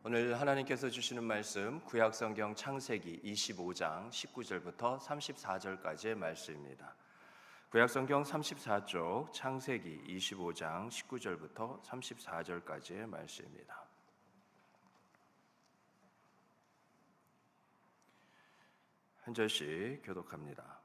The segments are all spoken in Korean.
오늘 하나님께서 주시는 말씀 구약성경 창세기 25장 19절부터 34절까지의 말씀입니다. 구약성경 34쪽 창세기 25장 19절부터 34절까지의 말씀입니다. 한 절씩 교독합니다.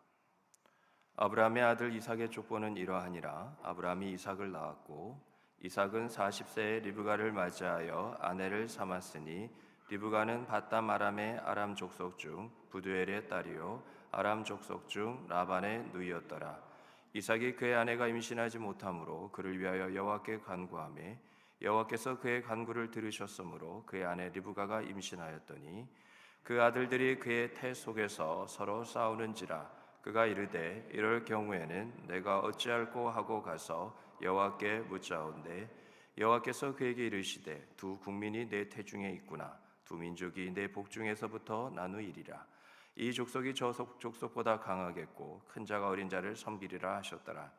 아브라함의 아들 이삭의 족보는 이러하니라. 아브라함이 이삭을 낳았고 이삭은 40세에 리브가를 맞이하여 아내를 삼았으니 리브가는 밧담 아람의 아람 족속 중 부두엘의 딸이요 아람 족속 중 라반의 누이였더라. 이삭이 그의 아내가 임신하지 못하므로 그를 위하여 여호와께 간구하매 여호와께서 그의 간구를 들으셨으므로 그의 아내 리브가가 임신하였더니 그 아들들이 그의 태 속에서 서로 싸우는지라. 그가 이르되 이럴 경우에는 내가 어찌할꼬 하고 가서 여호와께 묻자온대 여호와께서 그에게 이르시되 두 국민이 내 태중에 있구나. 두 민족이 내 복중에서부터 나누이리라. 이 족속이 저 족속보다 강하겠고 큰 자가 어린 자를 섬기리라 하셨더라.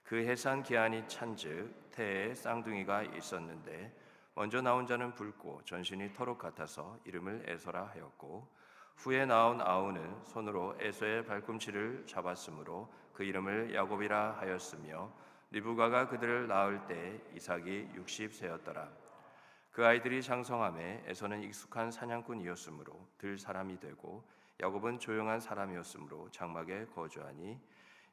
그 해산 기한이 찬즉 태에 쌍둥이가 있었는데 먼저 나온 자는 붉고 전신이 터록 같아서 이름을 에서라 하였고 후에 나온 아우는 손으로 에서의 발꿈치를 잡았으므로 그 이름을 야곱이라 하였으며 리브가가 그들을 낳을 때 이삭이 60세였더라. 그 아이들이 장성함에 에서는 익숙한 사냥꾼이었으므로 들 사람이 되고 야곱은 조용한 사람이었으므로 장막에 거주하니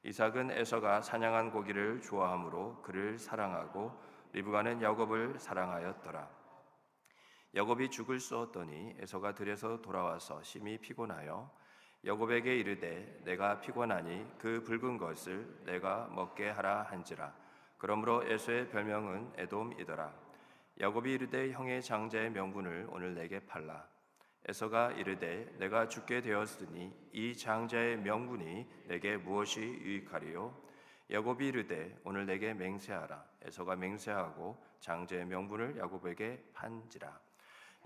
이삭은 에서가 사냥한 고기를 좋아하므로 그를 사랑하고 리브가는 야곱을 사랑하였더라. 야곱이 죽을 쏘았더니 에서가 들에서 돌아와서 심히 피곤하여 야곱에게 이르되 내가 피곤하니 그 붉은 것을 내가 먹게 하라 한지라. 그러므로 에서의 별명은 에돔이더라. 야곱이 이르되 형의 장자의 명분을 오늘 내게 팔라. 에서가 이르되 내가 죽게 되었으니 이 장자의 명분이 내게 무엇이 유익하리요? 야곱이 이르되 오늘 내게 맹세하라. 에서가 맹세하고 장자의 명분을 야곱에게 판지라.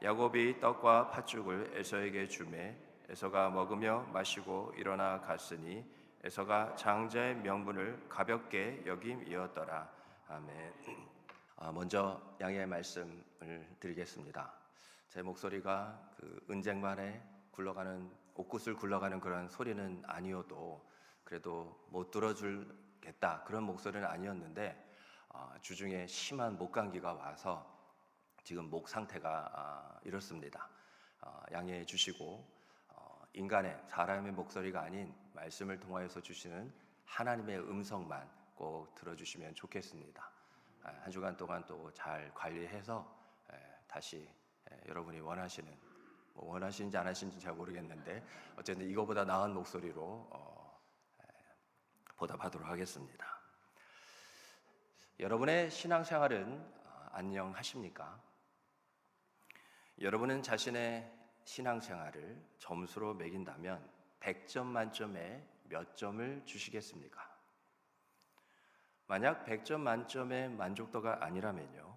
야곱이 떡과 팥죽을 에서에게 주매 에서가 먹으며 마시고 일어나 갔으니 에서가 장자의 명분을 가볍게 여김이었더라. 아멘. 먼저 양해의 말씀을 드리겠습니다. 제 목소리가 그 은쟁반에 굴러가는 옥구슬 굴러가는 그런 소리는 아니어도 그래도 못 들어주겠다 그런 목소리는 아니었는데 주중에 심한 목감기가 와서 지금 목 상태가 이렇습니다. 양해해 주시고 인간의 사람의 목소리가 아닌 말씀을 통하여서 주시는 하나님의 음성만 꼭 들어주시면 좋겠습니다. 한 주간 동안 또 잘 관리해서 다시 여러분이 원하시는지 안 하시는지 잘 모르겠는데 어쨌든 이거보다 나은 목소리로 보답하도록 하겠습니다. 여러분의 신앙생활은 안녕하십니까? 여러분은 자신의 신앙생활을 점수로 매긴다면 100점 만점에 몇 점을 주시겠습니까? 만약 100점 만점의 만족도가 아니라면요,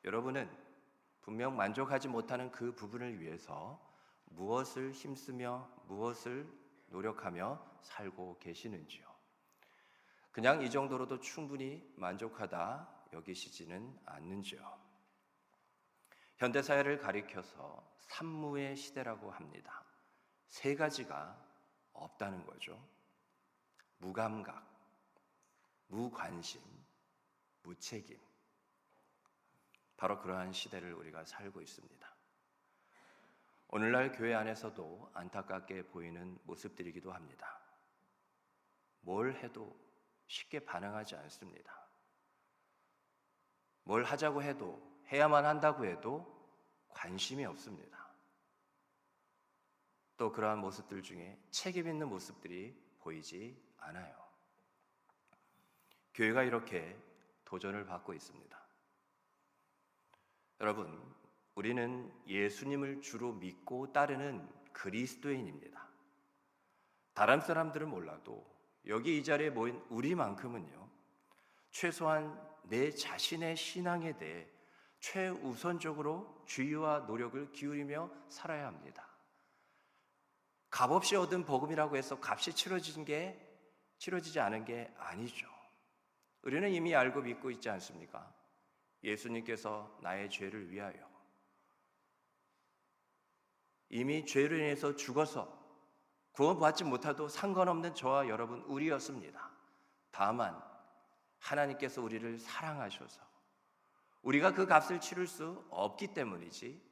여러분은 분명 만족하지 못하는 그 부분을 위해서 무엇을 힘쓰며 무엇을 노력하며 살고 계시는지요? 그냥 이 정도로도 충분히 만족하다 여기시지는 않는지요? 현대사회를 가리켜서 산무의 시대라고 합니다. 세 가지가 없다는 거죠. 무감각, 무관심, 무책임. 바로 그러한 시대를 우리가 살고 있습니다. 오늘날 교회 안에서도 안타깝게 보이는 모습들이기도 합니다. 뭘 해도 쉽게 반응하지 않습니다. 뭘 하자고 해도 해야만 한다고 해도 관심이 없습니다. 또 그러한 모습들 중에 책임 있는 모습들이 보이지 않아요. 교회가 이렇게 도전을 받고 있습니다. 여러분, 우리는 예수님을 주로 믿고 따르는 그리스도인입니다. 다른 사람들은 몰라도 여기 이 자리에 모인 우리만큼은요, 최소한 내 자신의 신앙에 대해 최우선적으로 주의와 노력을 기울이며 살아야 합니다. 값없이 얻은 복음이라고 해서 값이 치러지지 않은 게 아니죠. 우리는 이미 알고 믿고 있지 않습니까? 예수님께서 나의 죄를 위하여 이미 죄로 인해서 죽어서 구원받지 못해도 상관없는 저와 여러분 우리였습니다. 다만 하나님께서 우리를 사랑하셔서 우리가 그 값을 치를 수 없기 때문이지,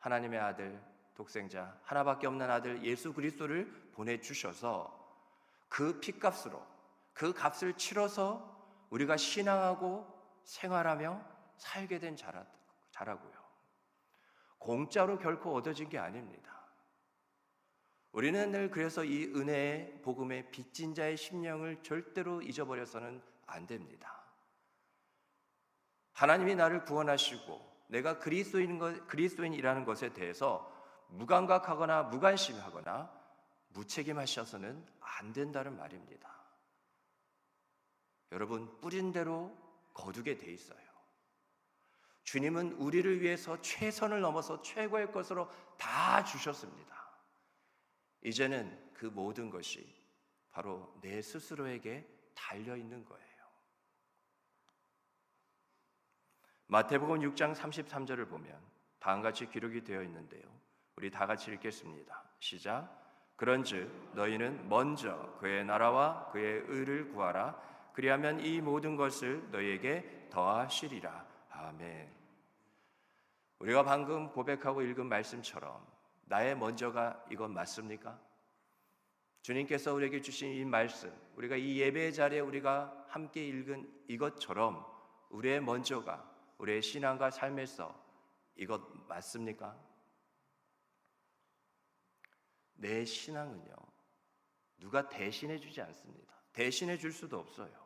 하나님의 아들, 독생자, 하나밖에 없는 아들 예수 그리스도를 보내주셔서 그 핏값으로 그 값을 치러서 우리가 신앙하고 생활하며 살게 된 자라고요. 공짜로 결코 얻어진 게 아닙니다. 우리는 늘 그래서 이 은혜의 복음의 빚진 자의 심령을 절대로 잊어버려서는 안 됩니다. 하나님이 나를 구원하시고 내가 그리스도인이라는 것에 대해서 무감각하거나 무관심하거나 무책임하셔서는 안 된다는 말입니다. 여러분, 뿌린 대로 거두게 돼 있어요. 주님은 우리를 위해서 최선을 넘어서 최고의 것으로 다 주셨습니다. 이제는 그 모든 것이 바로 내 스스로에게 달려있는 거예요. 마태복음 6장 33절을 보면 다음과 같이 기록이 되어 있는데요, 우리 다 같이 읽겠습니다. 시작. 그런즉 너희는 먼저 그의 나라와 그의 의를 구하라. 그리하면 이 모든 것을 너희에게 더하시리라. 아멘. 우리가 방금 고백하고 읽은 말씀처럼 나의 먼저가 이건 맞습니까? 주님께서 우리에게 주신 이 말씀, 우리가 이 예배의 자리에 우리가 함께 읽은 이것처럼 우리의 먼저가 우리의 신앙과 삶에서 이것 맞습니까? 내 신앙은요, 누가 대신해 주지 않습니다. 대신해 줄 수도 없어요.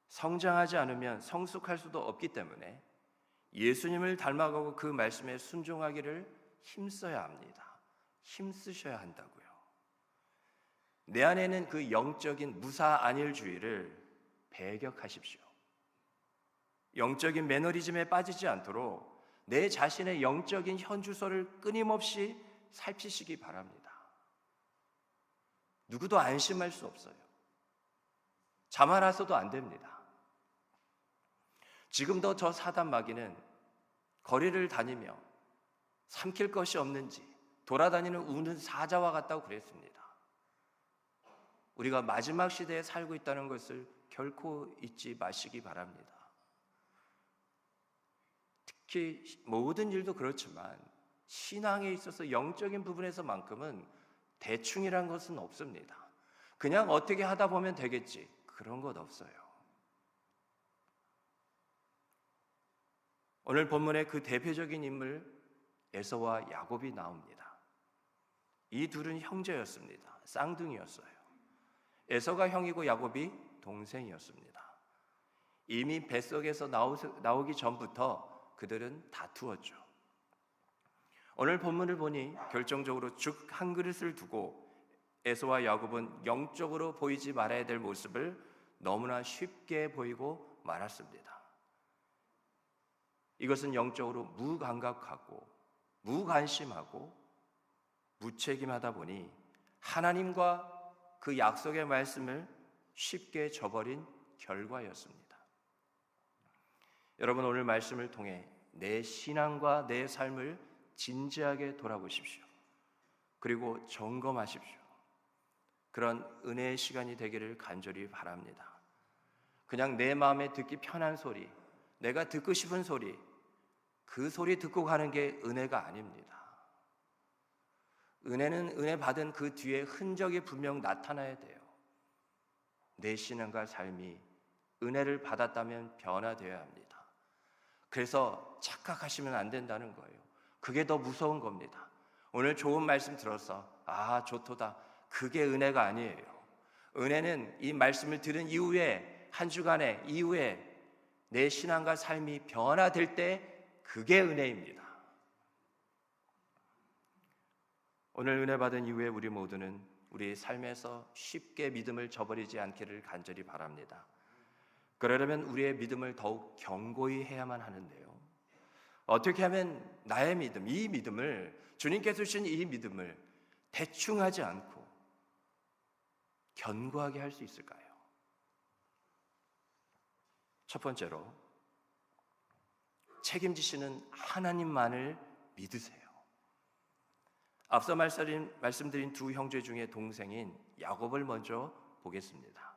성장하지 않으면 성숙할 수도 없기 때문에 예수님을 닮아가고 그 말씀에 순종하기를 힘써야 합니다. 힘쓰셔야 한다고요. 내 안에는 그 영적인 무사안일주의를 배격하십시오. 영적인 매너리즘에 빠지지 않도록 내 자신의 영적인 현주소를 끊임없이 살피시기 바랍니다. 누구도 안심할 수 없어요. 자만해서도 안 됩니다. 지금도 저 사단 마귀는 거리를 다니며 삼킬 것이 없는지 돌아다니는 우는 사자와 같다고 그랬습니다. 우리가 마지막 시대에 살고 있다는 것을 결코 잊지 마시기 바랍니다. 특히 모든 일도 그렇지만 신앙에 있어서 영적인 부분에서만큼은 대충이란 것은 없습니다. 그냥 어떻게 하다 보면 되겠지, 그런 것 없어요. 오늘 본문의 그 대표적인 인물 에서와 야곱이 나옵니다. 이 둘은 형제였습니다. 쌍둥이였어요. 에서가 형이고 야곱이 동생이었습니다. 이미 뱃속에서 나오기 전부터 그들은 다투었죠. 오늘 본문을 보니 결정적으로 죽 한 그릇을 두고 에서와 야곱은 영적으로 보이지 말아야 될 모습을 너무나 쉽게 보이고 말았습니다. 이것은 영적으로 무감각하고 무관심하고 무책임하다 보니 하나님과 그 약속의 말씀을 쉽게 저버린 결과였습니다. 여러분, 오늘 말씀을 통해 내 신앙과 내 삶을 진지하게 돌아보십시오. 그리고 점검하십시오. 그런 은혜의 시간이 되기를 간절히 바랍니다. 그냥 내 마음에 듣기 편한 소리, 내가 듣고 싶은 소리, 그 소리 듣고 가는 게 은혜가 아닙니다. 은혜는 은혜 받은 그 뒤에 흔적이 분명 나타나야 돼요. 내 신앙과 삶이 은혜를 받았다면 변화되어야 합니다. 그래서 착각하시면 안 된다는 거예요. 그게 더 무서운 겁니다. 오늘 좋은 말씀 들어서 좋도다, 그게 은혜가 아니에요. 은혜는 이 말씀을 들은 이후에 한 주간의 이후에 내 신앙과 삶이 변화될 때 그게 은혜입니다. 오늘 은혜 받은 이후에 우리 모두는 우리 삶에서 쉽게 믿음을 저버리지 않기를 간절히 바랍니다. 그러려면 우리의 믿음을 더욱 견고히 해야만 하는데요, 어떻게 하면 나의 믿음, 이 믿음을, 주님께서 주신 이 믿음을 대충 하지 않고 견고하게 할 수 있을까요? 첫 번째로 책임지시는 하나님만을 믿으세요. 앞서 말씀드린 두 형제 중에 동생인 야곱을 먼저 보겠습니다.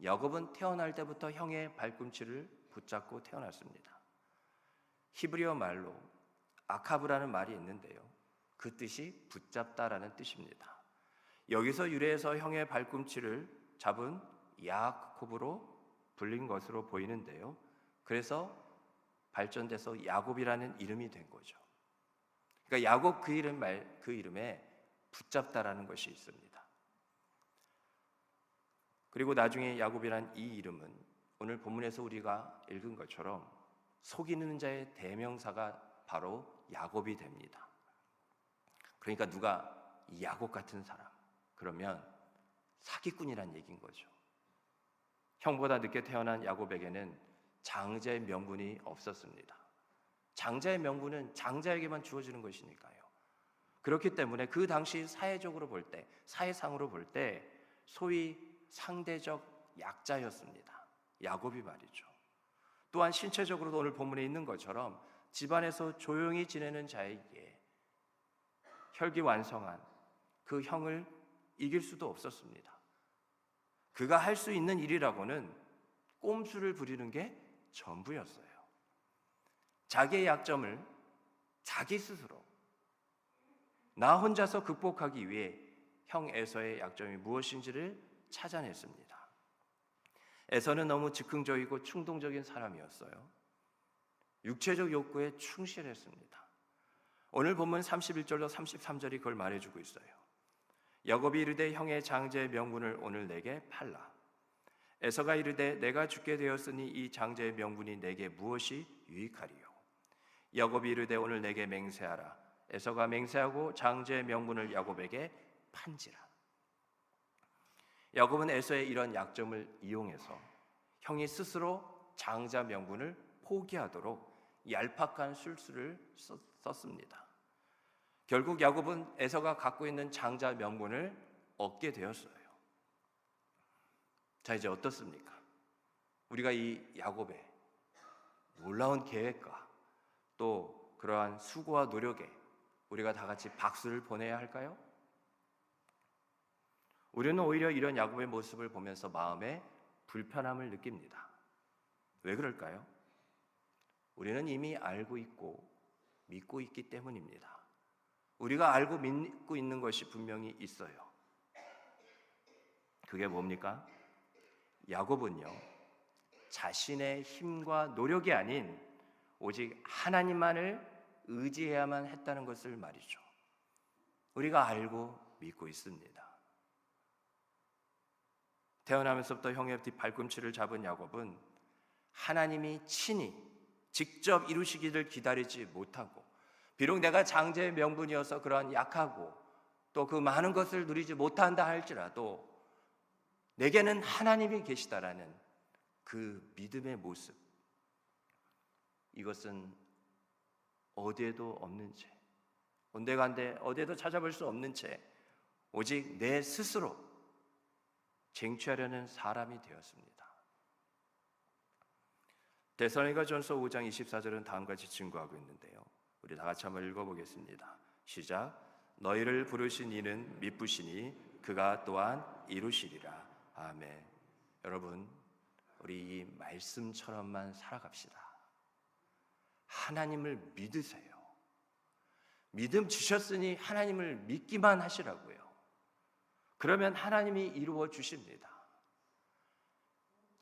야곱은 태어날 때부터 형의 발꿈치를 붙잡고 태어났습니다. 히브리어 말로 아카브라는 말이 있는데요, 그 뜻이 붙잡다라는 뜻입니다. 여기서 유래해서 형의 발꿈치를 잡은 야곱으로 불린 것으로 보이는데요, 그래서 발전돼서 야곱이라는 이름이 된 거죠. 그러니까 야곱 그 이름에 붙잡다라는 것이 있습니다. 그리고 나중에 야곱이란 이 이름은 오늘 본문에서 우리가 읽은 것처럼 속이는 자의 대명사가 바로 야곱이 됩니다. 그러니까 누가 이 야곱 같은 사람, 그러면 사기꾼이란 얘기인 거죠. 형보다 늦게 태어난 야곱에게는 장자의 명분이 없었습니다. 장자의 명분은 장자에게만 주어지는 것이니까요. 그렇기 때문에 그 당시 사회적으로 볼 때, 사회상으로 볼 때 소위 상대적 약자였습니다. 야곱이 말이죠. 또한 신체적으로도 오늘 본문에 있는 것처럼 집안에서 조용히 지내는 자에게 혈기완성한 그 형을 이길 수도 없었습니다. 그가 할 수 있는 일이라고는 꼼수를 부리는 게 전부였어요. 자기의 약점을 자기 스스로 나 혼자서 극복하기 위해 형 에서의 약점이 무엇인지를 찾아냈습니다. 에서는 너무 즉흥적이고 충동적인 사람이었어요. 육체적 욕구에 충실했습니다. 오늘 본문 31절로 33절이 그걸 말해주고 있어요. 야곱이 이르되 형의 장제의 명분을 오늘 내게 팔라. 에서가 이르되 내가 죽게 되었으니 이 장제의 명분이 내게 무엇이 유익하리요. 야곱이 이르되 오늘 내게 맹세하라. 에서가 맹세하고 장제의 명분을 야곱에게 판지라. 야곱은 에서의 이런 약점을 이용해서 형이 스스로 장자 명분을 포기하도록 얄팍한 술수를 썼습니다. 결국 야곱은 에서가 갖고 있는 장자 명분을 얻게 되었어요. 자, 이제 어떻습니까? 우리가 이 야곱의 놀라운 계획과 또 그러한 수고와 노력에 우리가 다 같이 박수를 보내야 할까요? 우리는 오히려 이런 야곱의 모습을 보면서 마음에 불편함을 느낍니다. 왜 그럴까요? 우리는 이미 알고 있고 믿고 있기 때문입니다. 우리가 알고 믿고 있는 것이 분명히 있어요. 그게 뭡니까? 야곱은요, 자신의 힘과 노력이 아닌 오직 하나님만을 의지해야만 했다는 것을 말이죠. 우리가 알고 믿고 있습니다. 태어나면서부터 형의 발꿈치를 잡은 야곱은 하나님이 친히 직접 이루시기를 기다리지 못하고, 비록 내가 장제의 명분이어서 그러한 약하고 또 그 많은 것을 누리지 못한다 할지라도 내게는 하나님이 계시다라는 그 믿음의 모습, 이것은 어디에도 없는 채, 온데간데 어디에도 찾아볼 수 없는 채 오직 내 스스로 쟁취하려는 사람이 되었습니다. 데살로니가전서 5장 24절은 다음과 같이 증거하고 있는데요, 우리 다 같이 한번 읽어보겠습니다. 시작. 너희를 부르신 이는 미쁘시니 그가 또한 이루시리라. 아멘. 여러분, 우리 이 말씀처럼만 살아갑시다. 하나님을 믿으세요. 믿음 주셨으니 하나님을 믿기만 하시라고요. 그러면 하나님이 이루어 주십니다.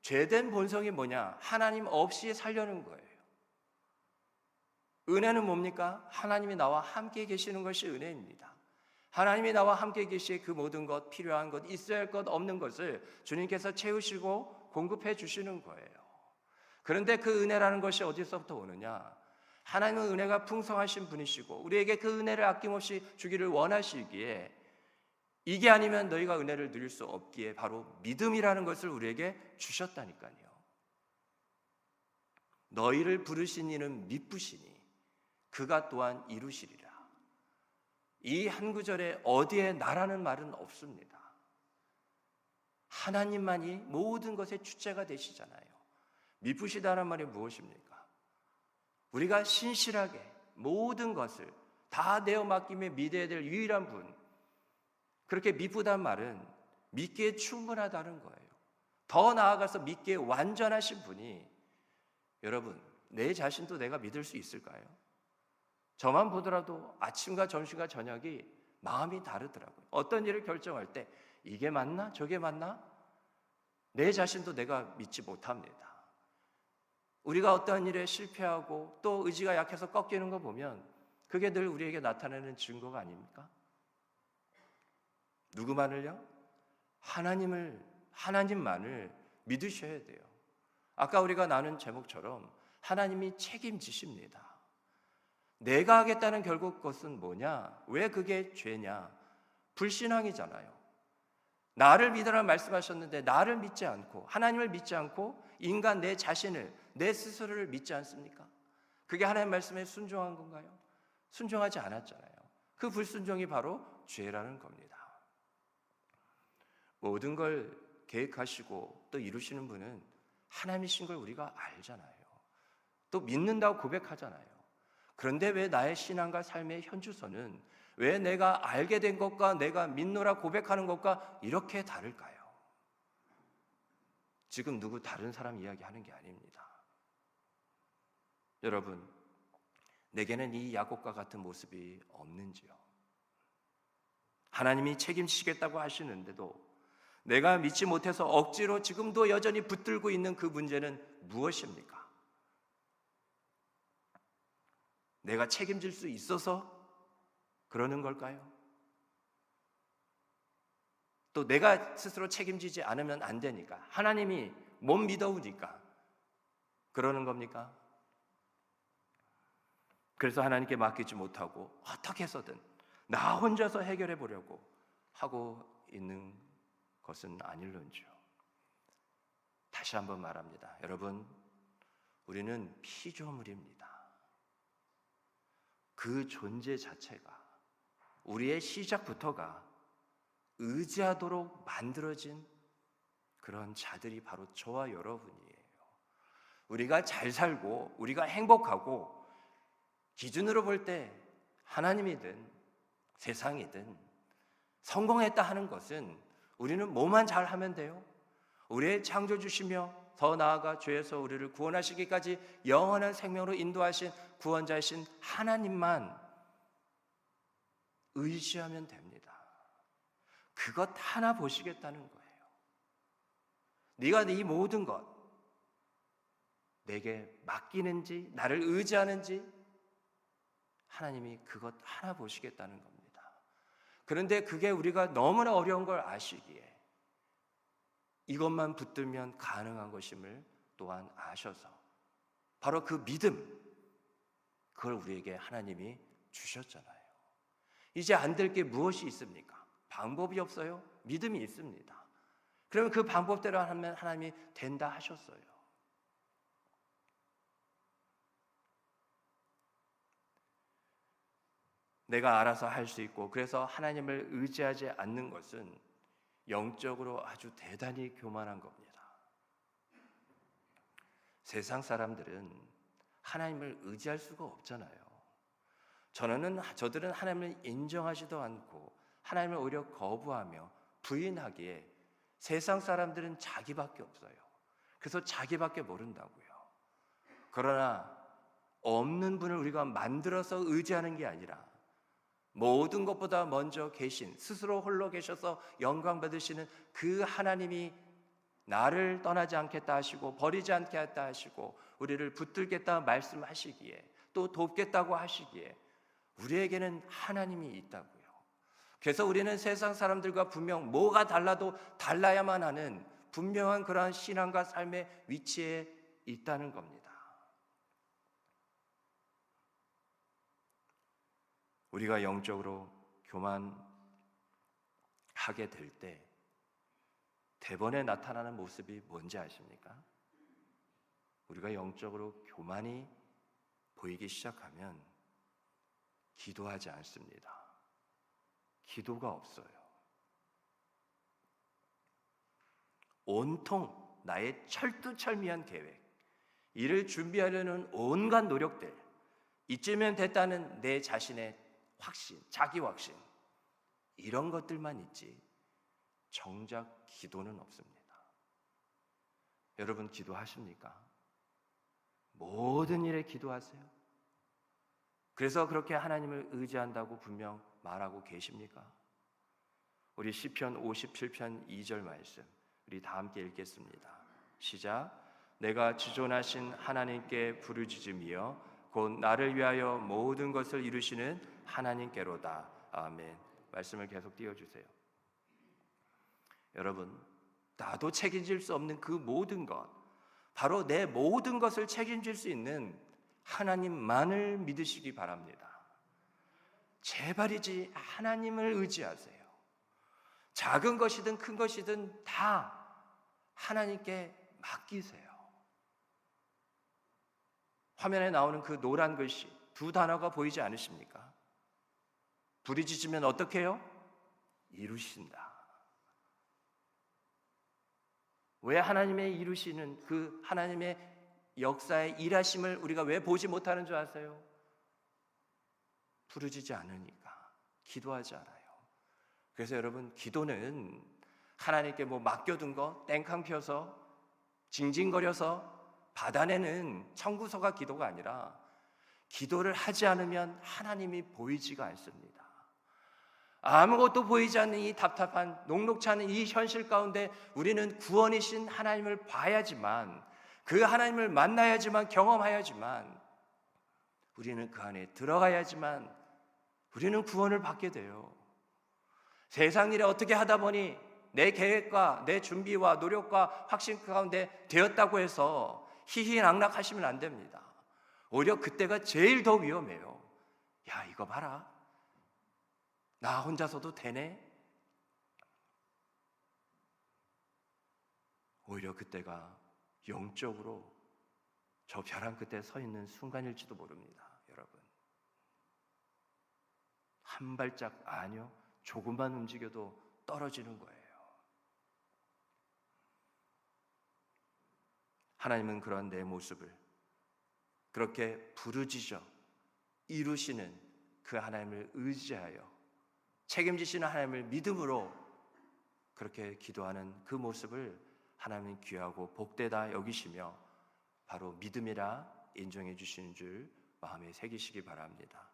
죄된 본성이 뭐냐? 하나님 없이 살려는 거예요. 은혜는 뭡니까? 하나님이 나와 함께 계시는 것이 은혜입니다. 하나님이 나와 함께 계시에 그 모든 것, 필요한 것, 있어야 할 것, 없는 것을 주님께서 채우시고 공급해 주시는 거예요. 그런데 그 은혜라는 것이 어디서부터 오느냐? 하나님은 은혜가 풍성하신 분이시고 우리에게 그 은혜를 아낌없이 주기를 원하시기에, 이게 아니면 너희가 은혜를 누릴 수 없기에 바로 믿음이라는 것을 우리에게 주셨다니까요. 너희를 부르신 이는 미쁘시니 그가 또한 이루시리라. 이 한 구절에 어디에 나라는 말은 없습니다. 하나님만이 모든 것의 주체가 되시잖아요. 미쁘시다는 말이 무엇입니까? 우리가 신실하게 모든 것을 다 내어 맡기며 믿어야 될 유일한 분, 그렇게 믿부단 말은 믿기에 충분하다는 거예요. 더 나아가서 믿기에 완전하신 분이, 여러분, 내 자신도 내가 믿을 수 있을까요? 저만 보더라도 아침과 점심과 저녁이 마음이 다르더라고요. 어떤 일을 결정할 때 이게 맞나? 저게 맞나? 내 자신도 내가 믿지 못합니다. 우리가 어떤 일에 실패하고 또 의지가 약해서 꺾이는 거 보면 그게 늘 우리에게 나타내는 증거가 아닙니까? 누구만을요? 하나님만을 믿으셔야 돼요. 아까 우리가 나눈 제목처럼 하나님이 책임지십니다. 내가 하겠다는 결국 것은 뭐냐? 왜 그게 죄냐? 불신앙이잖아요. 나를 믿으라 말씀하셨는데 나를 믿지 않고, 하나님을 믿지 않고 인간 내 자신을, 내 스스로를 믿지 않습니까? 그게 하나님 말씀에 순종한 건가요? 순종하지 않았잖아요. 그 불순종이 바로 죄라는 겁니다. 모든 걸 계획하시고 또 이루시는 분은 하나님이신 걸 우리가 알잖아요. 또 믿는다고 고백하잖아요. 그런데 왜 나의 신앙과 삶의 현주소는 왜 내가 알게 된 것과 내가 믿노라 고백하는 것과 이렇게 다를까요? 지금 누구 다른 사람 이야기하는 게 아닙니다. 여러분, 내게는 이 야곱과 같은 모습이 없는지요? 하나님이 책임지시겠다고 하시는데도 내가 믿지 못해서 억지로 지금도 여전히 붙들고 있는 그 문제는 무엇입니까? 내가 책임질 수 있어서 그러는 걸까요? 또 내가 스스로 책임지지 않으면 안 되니까, 하나님이 못 믿어오니까 그러는 겁니까? 그래서 하나님께 맡기지 못하고 어떻게 해서든 나 혼자서 해결해 보려고 하고 있는 것은 아닐런지요. 다시 한번 말합니다. 여러분, 우리는 피조물입니다. 그 존재 자체가, 우리의 시작부터가 의지하도록 만들어진 그런 자들이 바로 저와 여러분이에요. 우리가 잘 살고 우리가 행복하고 기준으로 볼 때 하나님이든 세상이든 성공했다 하는 것은 우리는 뭐만 잘하면 돼요? 우리의 창조주시며 더 나아가 죄에서 우리를 구원하시기까지 영원한 생명으로 인도하신 구원자이신 하나님만 의지하면 됩니다. 그것 하나 보시겠다는 거예요. 네가 이 모든 것 내게 맡기는지 나를 의지하는지 하나님이 그것 하나 보시겠다는 겁니다. 그런데 그게 우리가 너무나 어려운 걸 아시기에 이것만 붙들면 가능한 것임을 또한 아셔서 바로 그 믿음, 그걸 우리에게 하나님이 주셨잖아요. 이제 안 될 게 무엇이 있습니까? 방법이 없어요? 믿음이 있습니다. 그러면 그 방법대로 하면 하나님이 된다 하셨어요. 내가 알아서 할 수 있고 그래서 하나님을 의지하지 않는 것은 영적으로 아주 대단히 교만한 겁니다. 세상 사람들은 하나님을 의지할 수가 없잖아요. 저들은 하나님을 인정하지도 않고 하나님을 오히려 거부하며 부인하기에 세상 사람들은 자기밖에 없어요. 그래서 자기밖에 모른다고요. 그러나 없는 분을 우리가 만들어서 의지하는 게 아니라 모든 것보다 먼저 계신, 스스로 홀로 계셔서 영광 받으시는 그 하나님이 나를 떠나지 않겠다 하시고 버리지 않겠다 하시고 우리를 붙들겠다 말씀하시기에 또 돕겠다고 하시기에 우리에게는 하나님이 있다고요. 그래서 우리는 세상 사람들과 분명 뭐가 달라도 달라야만 하는 분명한 그러한 신앙과 삶의 위치에 있다는 겁니다. 우리가 영적으로 교만하게 될 때 대번에 나타나는 모습이 뭔지 아십니까? 우리가 영적으로 교만이 보이기 시작하면 기도하지 않습니다. 기도가 없어요. 온통 나의 철두철미한 계획, 이를 준비하려는 온갖 노력들, 이쯤면 됐다는 내 자신의 확신, 자기 확신, 이런 것들만 있지 정작 기도는 없습니다. 여러분 기도하십니까? 모든 일에 기도하세요? 그래서 그렇게 하나님을 의지한다고 분명 말하고 계십니까? 우리 시편 57편 2절 말씀 우리 다 함께 읽겠습니다. 시작. 내가 지존하신 하나님께 부르짖으며 곧 나를 위하여 모든 것을 이루시는 하나님께로다. 아멘. 말씀을 계속 띄워주세요. 여러분, 나도 책임질 수 없는 그 모든 것, 바로 내 모든 것을 책임질 수 있는 하나님만을 믿으시기 바랍니다. 제발이지 하나님을 의지하세요. 작은 것이든 큰 것이든 다 하나님께 맡기세요. 화면에 나오는 그 노란 글씨 두 단어가 보이지 않으십니까? 부르짖으면 어떻게 해요? 이루신다. 왜 하나님의 이루시는 그 하나님의 역사의 일하심을 우리가 왜 보지 못하는 줄 아세요? 부르짖지 않으니까, 기도하지 않아요. 그래서 여러분, 기도는 하나님께 맡겨둔 거 땡깡 펴서 징징거려서 받아내는 청구서가 기도가 아니라, 기도를 하지 않으면 하나님이 보이지가 않습니다. 아무것도 보이지 않는 이 답답한 녹록치 않은 이 현실 가운데 우리는 구원이신 하나님을 봐야지만, 그 하나님을 만나야지만, 경험해야지만, 우리는 그 안에 들어가야지만 우리는 구원을 받게 돼요. 세상 일에 어떻게 하다 보니 내 계획과 내 준비와 노력과 확신 가운데 되었다고 해서 희희낙락하시면 안 됩니다. 오히려 그때가 제일 더 위험해요. 야, 이거 봐라, 나 혼자서도 되네. 오히려 그때가 영적으로 저 벼랑 끝에 서 있는 순간일지도 모릅니다. 여러분, 한 발짝, 아니요, 조금만 움직여도 떨어지는 거예요. 하나님은 그런 내 모습을 그렇게 부르짖어 이루시는 그 하나님을 의지하여 책임지시는 하나님을 믿음으로 그렇게 기도하는 그 모습을 하나님은 귀하고 복되다 여기시며 바로 믿음이라 인정해 주시는 줄 마음에 새기시기 바랍니다.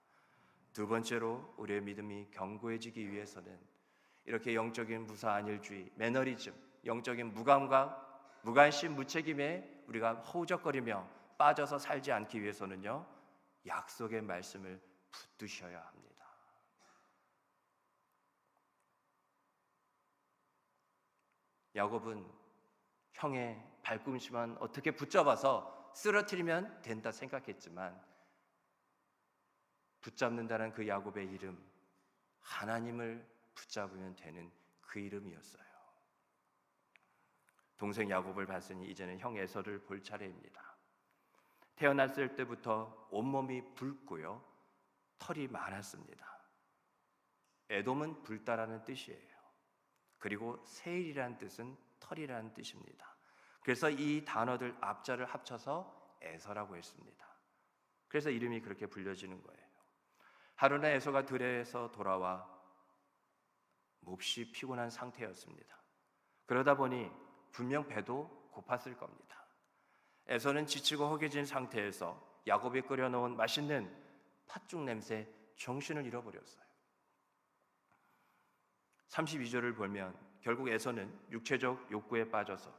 두 번째로 우리의 믿음이 견고해지기 위해서는 이렇게 영적인 무사안일주의, 매너리즘, 영적인 무감각, 무관심, 무책임에 우리가 허우적거리며 빠져서 살지 않기 위해서는요, 약속의 말씀을 붙드셔야 합니다. 야곱은 형의 발꿈치만 어떻게 붙잡아서 쓰러뜨리면 된다 생각했지만, 붙잡는다는 그 야곱의 이름, 하나님을 붙잡으면 되는 그 이름이었어요. 동생 야곱을 봤으니 이제는 형 에서를 볼 차례입니다. 태어났을 때부터 온몸이 붉고요, 털이 많았습니다. 에돔은 붉다라는 뜻이에요. 그리고 세일이라는 뜻은 털이라는 뜻입니다. 그래서 이 단어들 앞자를 합쳐서 에서라고 했습니다. 그래서 이름이 그렇게 불려지는 거예요. 하루나 에서가 들에서 돌아와 몹시 피곤한 상태였습니다. 그러다 보니 분명 배도 고팠을 겁니다. 에서는 지치고 허기진 상태에서 야곱이 끓여놓은 맛있는 팥죽 냄새에 정신을 잃어버렸어요. 32절을 보면 결국 에서는 육체적 욕구에 빠져서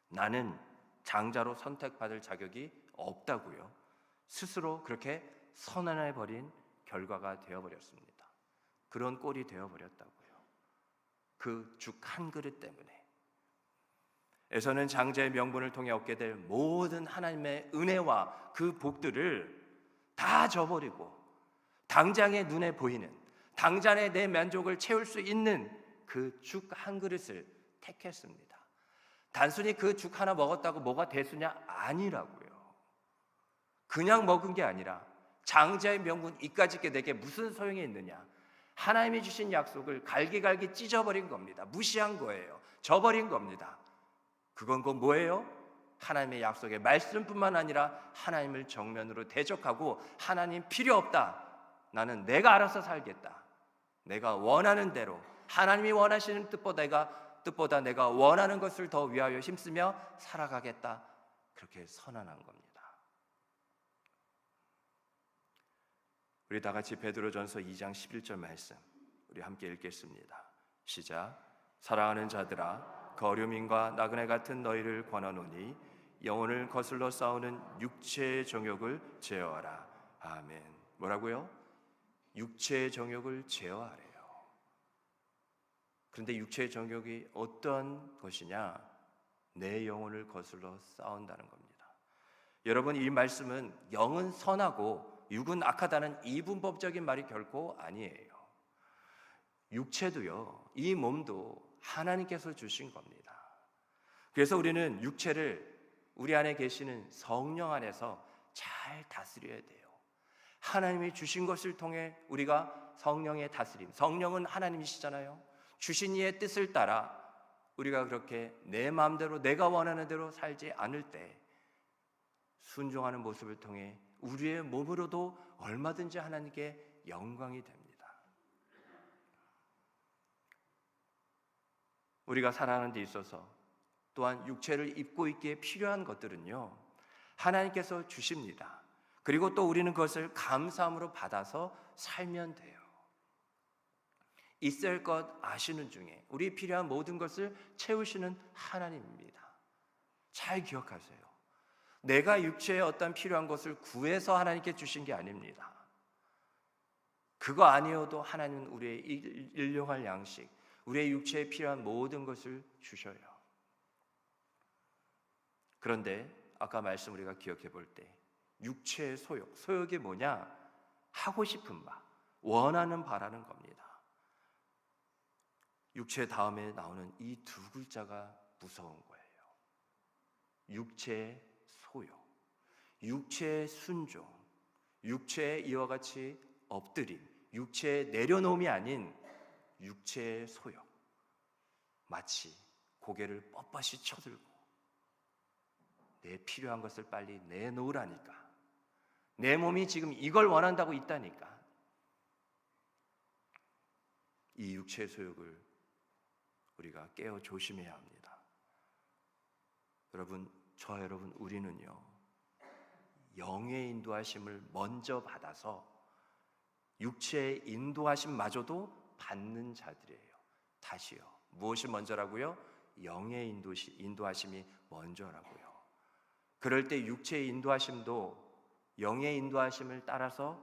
나는 장자로 선택받을 자격이 없다고요, 스스로 그렇게 선언해버린 결과가 되어버렸습니다. 그런 꼴이 되어버렸다고요. 그 죽 한 그릇 때문에. 에서는 장자의 명분을 통해 얻게 될 모든 하나님의 은혜와 그 복들을 다 저버리고 당장의 눈에 보이는, 당장의 내 만족을 채울 수 있는 그 죽 한 그릇을 택했습니다. 단순히 그 죽 하나 먹었다고 뭐가 됐으냐? 아니라고요. 그냥 먹은 게 아니라 장자의 명분 이까짓게 내게 무슨 소용이 있느냐? 하나님이 주신 약속을 갈기갈기 찢어버린 겁니다. 무시한 거예요. 저버린 겁니다. 그건 곧 뭐예요? 하나님의 약속의 말씀뿐만 아니라 하나님을 정면으로 대적하고 하나님 필요 없다, 나는 내가 알아서 살겠다, 내가 원하는 대로 하나님이 원하시는 뜻보다 내가 원하는 것을 더 위하여 힘쓰며 살아가겠다, 그렇게 선언한 겁니다. 우리 다 같이 베드로전서 2장 11절 말씀 우리 함께 읽겠습니다. 시작. 사랑하는 자들아, 거류민과 나그네 같은 너희를 권하노니 영혼을 거슬러 싸우는 육체의 정욕을 제어하라. 아멘. 뭐라고요? 육체의 정욕을 제어하래요. 그런데 육체의 정욕이 어떤 것이냐? 내 영혼을 거슬러 싸운다는 겁니다. 여러분, 이 말씀은 영은 선하고 육은 악하다는 이분법적인 말이 결코 아니에요. 육체도요, 이 몸도 하나님께서 주신 겁니다. 그래서 우리는 육체를 우리 안에 계시는 성령 안에서 잘 다스려야 돼요. 하나님이 주신 것을 통해 우리가 성령의 다스림, 성령은 하나님이시잖아요. 주신 이의 뜻을 따라 우리가 그렇게 내 마음대로 내가 원하는 대로 살지 않을 때 순종하는 모습을 통해 우리의 몸으로도 얼마든지 하나님께 영광이 됩니다. 우리가 살아가는 데 있어서 또한 육체를 입고 있기에 필요한 것들은요, 하나님께서 주십니다. 그리고 또 우리는 그것을 감사함으로 받아서 살면 돼요. 있을 것 아시는 중에 우리 필요한 모든 것을 채우시는 하나님입니다. 잘 기억하세요. 내가 육체에 어떤 필요한 것을 구해서 하나님께 주신 게 아닙니다. 그거 아니어도 하나님은 우리의 일용할 양식, 우리의 육체에 필요한 모든 것을 주셔요. 그런데 아까 말씀 우리가 기억해 볼 때 육체의 소욕이 뭐냐? 하고 싶은 바, 원하는 바라는 겁니다. 육체 다음에 나오는 이 두 글자가 무서운 거예요. 육체의 소욕, 육체의 순종, 육체의 이와 같이 엎드림, 육체의 내려놓음이 아닌 육체의 소욕. 마치 고개를 뻣뻣이 쳐들고 내 필요한 것을 빨리 내놓으라니까, 내 몸이 지금 이걸 원한다고 있다니까. 이 육체의 소욕을 우리가 깨어 조심해야 합니다. 여러분, 여러분, 우리는요, 영의 인도하심을 먼저 받아서 육체의 인도하심마저도 받는 자들이에요. 다시요, 무엇이 먼저라고요? 영의 인도하심이 먼저라고요. 그럴 때 육체의 인도하심도 영의 인도하심을 따라서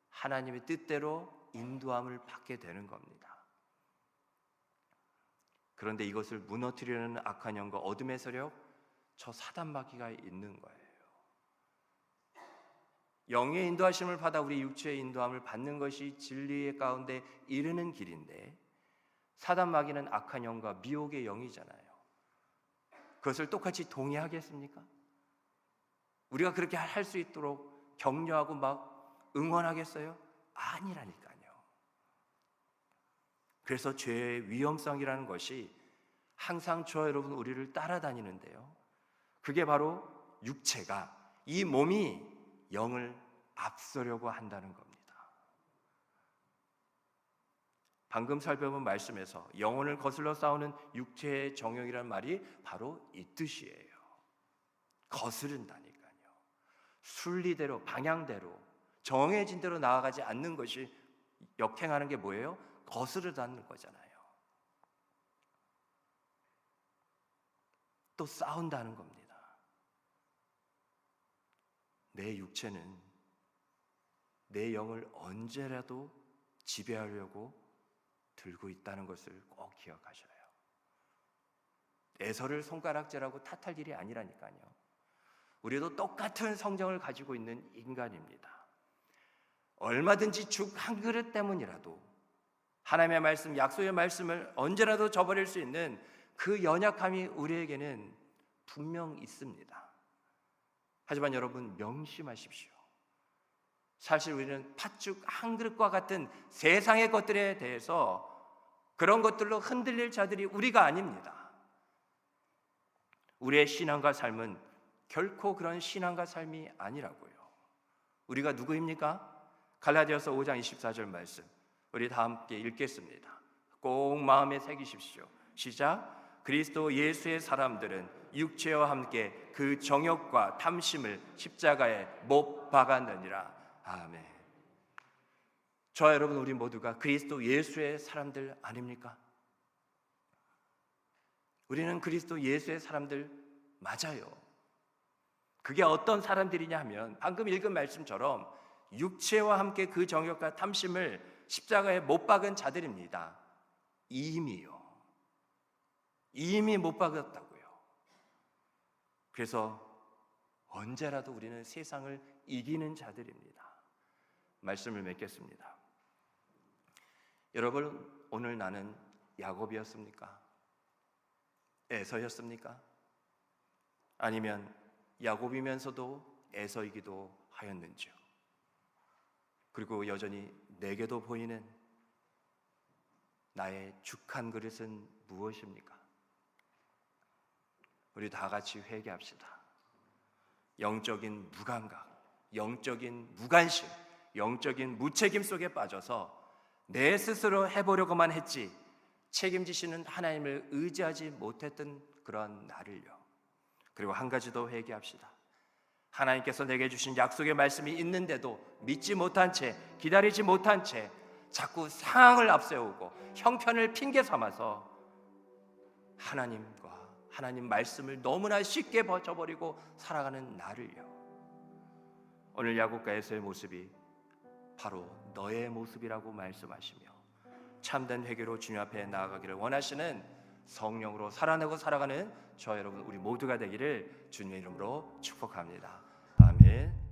하나님의 뜻대로 인도함을 받게 되는 겁니다. 그런데 이것을 무너뜨리려는 악한 영과 어둠의 세력, 저 사단마귀가 있는 거예요. 영의 인도하심을 받아 우리 육체의 인도함을 받는 것이 진리의 가운데 이르는 길인데, 사단마귀는 악한 영과 미혹의 영이잖아요. 그것을 똑같이 동의하겠습니까? 우리가 그렇게 할 수 있도록 격려하고 막 응원하겠어요? 아니라니까요. 그래서 죄의 위험성이라는 것이 항상 저와 여러분 우리를 따라다니는데요, 그게 바로 육체가, 이 몸이 영을 앞서려고 한다는 겁니다. 방금 살펴본 말씀에서 영혼을 거슬러 싸우는 육체의 정욕이라는 말이 바로 이 뜻이에요. 거스른다니까요. 순리대로, 방향대로, 정해진 대로 나아가지 않는 것이, 역행하는 게 뭐예요? 거스르다는 거잖아요. 또 싸운다는 겁니다. 내 육체는 내 영을 언제라도 지배하려고 들고 있다는 것을 꼭 기억하셔요. 에서를 손가락질하고 탓할 일이 아니라니까요. 우리도 똑같은 성정을 가지고 있는 인간입니다. 얼마든지 죽 한 그릇 때문이라도 하나님의 말씀, 약속의 말씀을 언제라도 저버릴 수 있는 그 연약함이 우리에게는 분명 있습니다. 하지만 여러분, 명심하십시오. 사실 우리는 팥죽 한 그릇과 같은 세상의 것들에 대해서 그런 것들로 흔들릴 자들이 우리가 아닙니다. 우리의 신앙과 삶은 결코 그런 신앙과 삶이 아니라고요. 우리가 누구입니까? 갈라디아서 5장 24절 말씀 우리 다 함께 읽겠습니다. 꼭 마음에 새기십시오. 시작. 그리스도 예수의 사람들은 육체와 함께 그 정욕과 탐심을 십자가에 못 박았느니라. 아멘. 저와 여러분, 우리 모두가 그리스도 예수의 사람들 아닙니까? 우리는 그리스도 예수의 사람들 맞아요. 그게 어떤 사람들이냐 하면 방금 읽은 말씀처럼 육체와 함께 그 정욕과 탐심을 십자가에 못 박은 자들입니다. 이미요. 이미 못 박았다고요. 그래서 언제라도 우리는 세상을 이기는 자들입니다. 말씀을 맺겠습니다. 여러분, 오늘 나는 야곱이었습니까? 에서였습니까? 아니면 야곱이면서도 에서이기도 하였는지요? 그리고 여전히 내게도 보이는 나의 죽한 그릇은 무엇입니까? 우리 다 같이 회개합시다. 영적인 무감각, 영적인 무관심, 영적인 무책임 속에 빠져서 내 스스로 해보려고만 했지 책임지시는 하나님을 의지하지 못했던 그런 나를요. 그리고 한 가지 더 회개합시다. 하나님께서 내게 주신 약속의 말씀이 있는데도 믿지 못한 채, 기다리지 못한 채 자꾸 상황을 앞세우고 형편을 핑계 삼아서 하나님과 하나님 말씀을 너무나 쉽게 버텨버리고 살아가는 나를요. 오늘 야곱과 에서의 모습이 바로 너의 모습이라고 말씀하시며 참된 회개로 주님 앞에 나아가기를 원하시는 성령으로 살아내고 살아가는 저 여러분 우리 모두가 되기를 주님의 이름으로 축복합니다. 아멘.